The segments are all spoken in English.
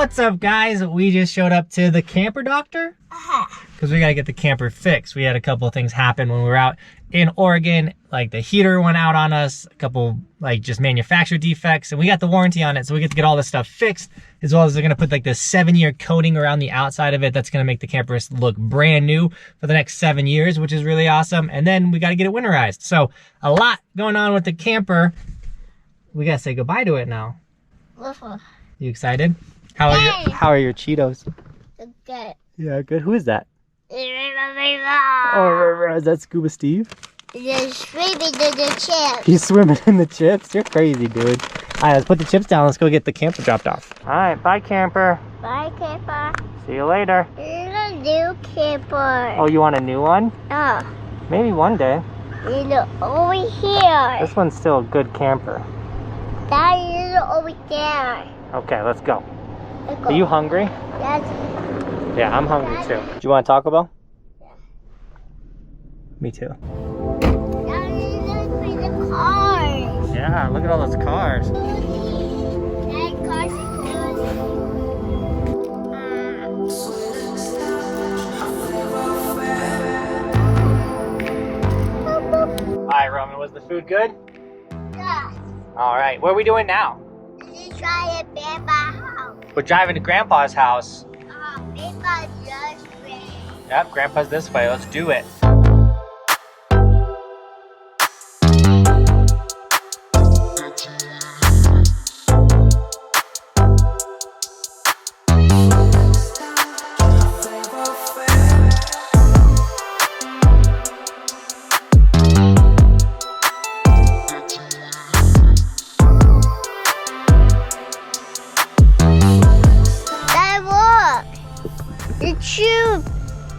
What's up, guys? We just showed up to the camper doctor because we got to get the camper fixed. We had a couple of things happen when we were out in Oregon. Like the heater went out on us, a couple like just manufacturer defects, and we got the warranty on it, so we get to get all this stuff fixed, as well as they're going to put like this 7-year coating around the outside of it that's going to make the camper look brand new for the next 7 years, which is really awesome. And then we got to get it winterized. So a lot going on with the camper. We got to say goodbye to it now. You excited? How are your Cheetos? Good. Yeah, good. Who is that? Oh, is that Scuba Steve? He's swimming in the chips. He's swimming in the chips? You're crazy, dude. All right, let's put the chips down. Let's go get the camper dropped off. All right, bye, camper. Bye, camper. See you later. Here's a new camper. Oh, you want a new one? Oh. Maybe one day. Over here. This one's still a good camper. That is over there. Okay, let's go. Let's go. Are you hungry? Yes. Yeah, I'm hungry too. Do you want Taco Bell? Yeah. Me too. That is for the cars. Yeah, look at all those cars. That cars is All right, Roman, was the food good? Yeah. All right, what are we doing now? Let's try a Grandpa's house. We're driving to Grandpa's house. Grandpa's this way. Yep, Grandpa's this way. Let's do it.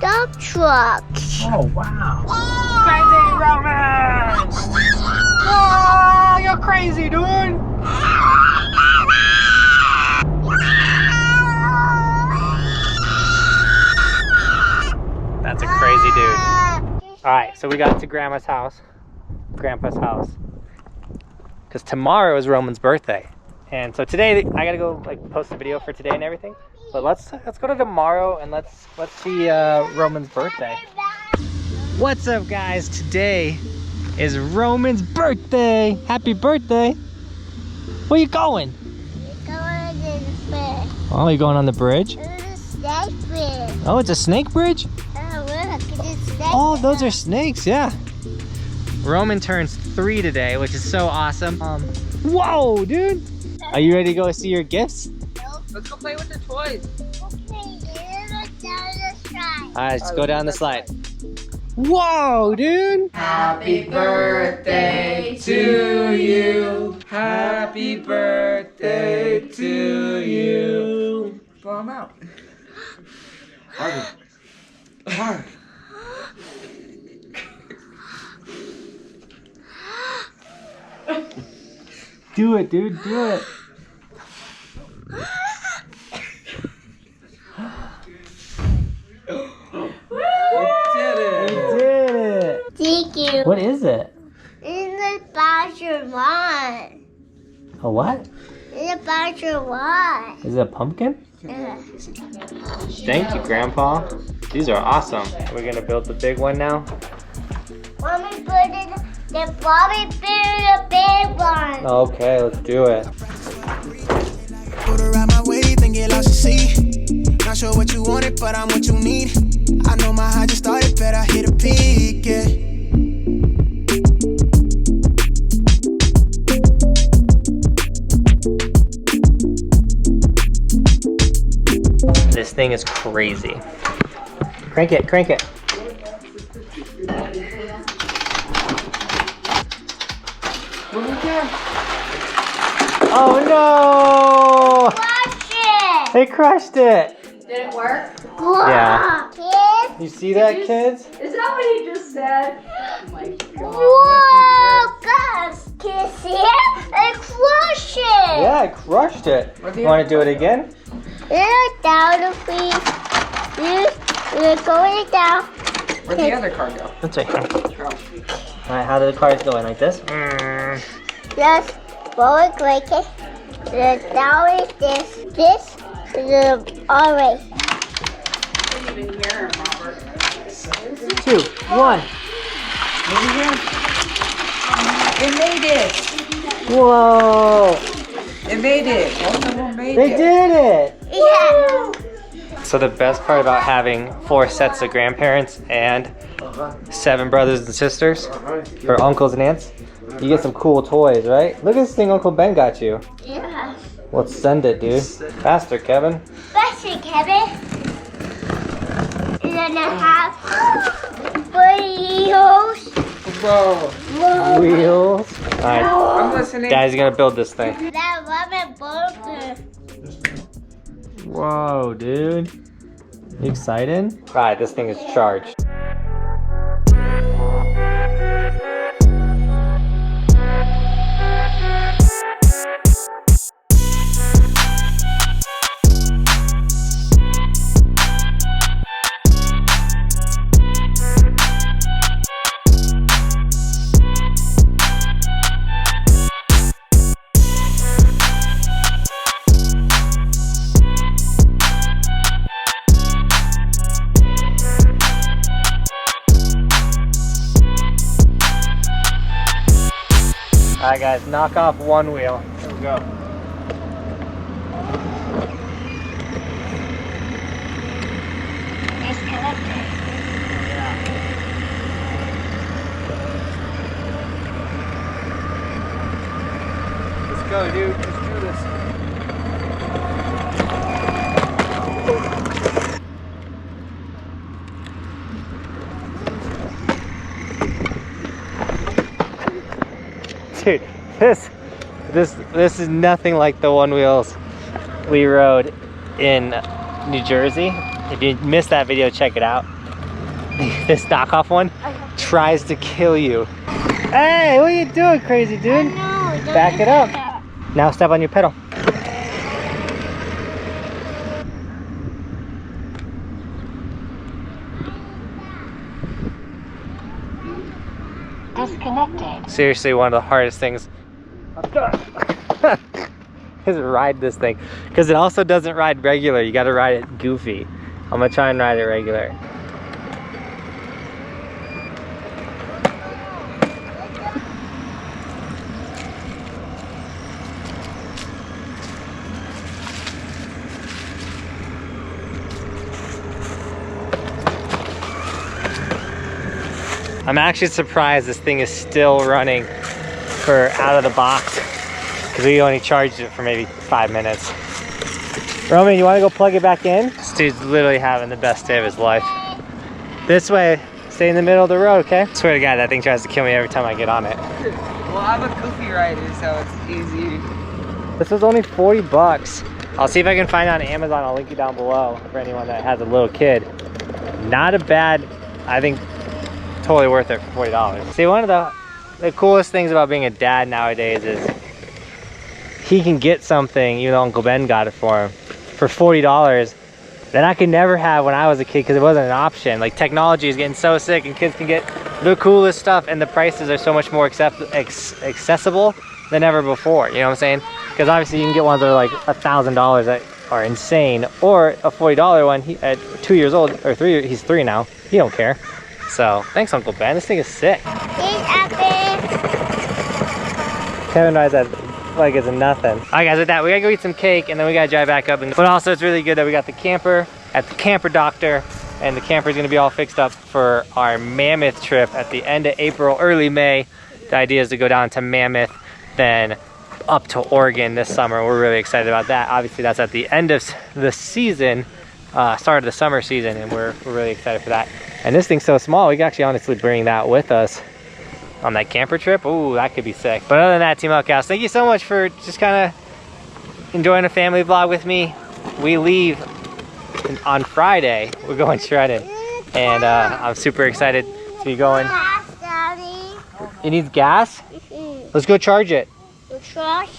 Dump truck. Oh, wow. Crazy Roman! Oh, you're crazy, dude! That's a crazy dude. Alright, so we got to Grandpa's house. Because tomorrow is Roman's birthday. And so today, I gotta go like post a video for today and everything. But let's go to tomorrow and let's see Roman's birthday. What's up, guys? Today is Roman's birthday. Happy birthday! Where you going? Going to the bridge. Oh, you going on the bridge? It's a snake bridge. Oh, it's a snake bridge? Oh, look, it's a snake. Oh, those are snakes, yeah. Roman turns 3 today, which is so awesome. Whoa, dude! Are you ready to go see your gifts? Let's go play with the toys. Okay, let's go down the slide. All right, let's go down the slide. Whoa, dude! Happy birthday to you. Happy birthday to you. Blow them out. Harder. Do it, dude, do it. Thank you. What is it? It's a bathroom one. A what? It's a bathroom one. Is it a pumpkin? Yeah. Thank you, Grandpa. These are awesome. We're gonna build the big one now. Mommy put it, the Bobby built a big one. Okay, let's do it. Put her out my way, then get lost to see. Not sure what you wanted, but I'm what you need. I know my high just started, but I hit a peak, yeah. This thing is crazy. Crank it, crank it. Oh no! Watch it. They crushed it. Did it work? Yeah. Kids. You see that, kids? Is that what he just said? Oh my God. Whoa, guys. Can you see it? It crushed it. Yeah, I crushed it. You want to do it again? Down, please. We're going down. Where'd the other car go? That's right here. Alright, how do the cars going? Like this? Just forward, like it. Now is this. Alright. Didn't even hear him, Robert. 2, 1. Over here. It made it. Whoa! It made it. Both of them made They it. did it! Yeah. So the best part about having 4 sets of grandparents and 7 brothers and sisters, or uncles and aunts, you get some cool toys, right? Look at this thing Uncle Ben got you. Yeah. Let's send it, dude. Faster, Kevin. Faster, Kevin. And then I have wheels. Whoa. Wheels. Alright, I'm listening. Daddy's gonna build this thing. That rubber burger. Whoa, dude. You excited? Alright, this thing is charged. Alright guys, knock off one wheel. Let's go. Let's go, dude. Let's do this. Dude, this is nothing like the one wheels we rode in New Jersey. If you missed that video, check it out. This knockoff one tries to kill you. Hey, what are you doing, crazy dude? Back it up. Now step on your pedal. Disconnected. Seriously, one of the hardest things I've done is ride this thing, because it also doesn't ride regular. You got to ride it goofy. I'm gonna try and ride it regular. I'm actually surprised this thing is still running for out of the box, because we only charged it for maybe 5 minutes. Roman, you want to go plug it back in? This dude's literally having the best day of his life. This way, stay in the middle of the road, okay? I swear to God, that thing tries to kill me every time I get on it. Well, I'm a goofy rider, so it's easy. This was only 40 bucks. I'll see if I can find it on Amazon. I'll link it down below for anyone that has a little kid. Not a bad, I think, totally worth it for $40. See, one of the coolest things about being a dad nowadays is he can get something, even though Uncle Ben got it for him, for $40 that I could never have when I was a kid, because it wasn't an option. Like, technology is getting so sick and kids can get the coolest stuff, and the prices are so much more accessible than ever before, you know what I'm saying? Because obviously you can get ones that are like $1,000 that are insane, or a $40 one. He, at 2 years old, or 3, he's 3 now, he don't care. So, thanks Uncle Ben, this thing is sick. Kevin rides that like it's nothing. Alright guys, with that, we gotta go eat some cake and then we gotta drive back up. But also, it's really good that we got the camper at the Camper Doctor, and the camper is gonna be all fixed up for our Mammoth trip at the end of April, early May. The idea is to go down to Mammoth, then up to Oregon this summer. We're really excited about that. Obviously, that's at the end of the season, start of the summer season, and we're really excited for that. And this thing's so small, we can actually honestly bring that with us on that camper trip. Ooh, that could be sick. But other than that, Team Buckhouse, thank you so much for just kind of enjoying a family vlog with me. We leave on Friday. We're going shredded, and I'm super excited to be going. It needs gas? Let's go charge it.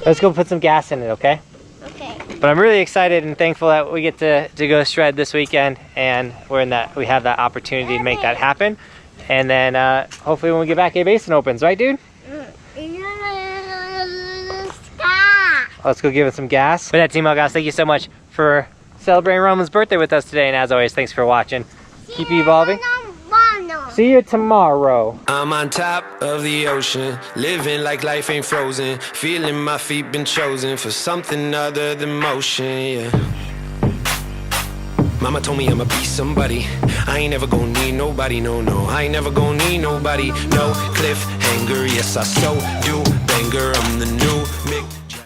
Let's go put some gas in it, okay? Okay. But I'm really excited and thankful that we get to go shred this weekend, and we have that opportunity to make that happen. And then hopefully when we get back, A-Basin opens, right, dude? Let's go give it some gas. But that, Team Buckhouse, thank you so much for celebrating Roman's birthday with us today. And as always, thanks for watching. Keep evolving. See you tomorrow. I'm on top of the ocean, living like life ain't frozen, feeling my feet been chosen for something other than motion, yeah. Mama told me I'ma be somebody, I ain't never gonna need nobody, no, I ain't never gonna need nobody, no cliffhanger, yes I so do banger, I'm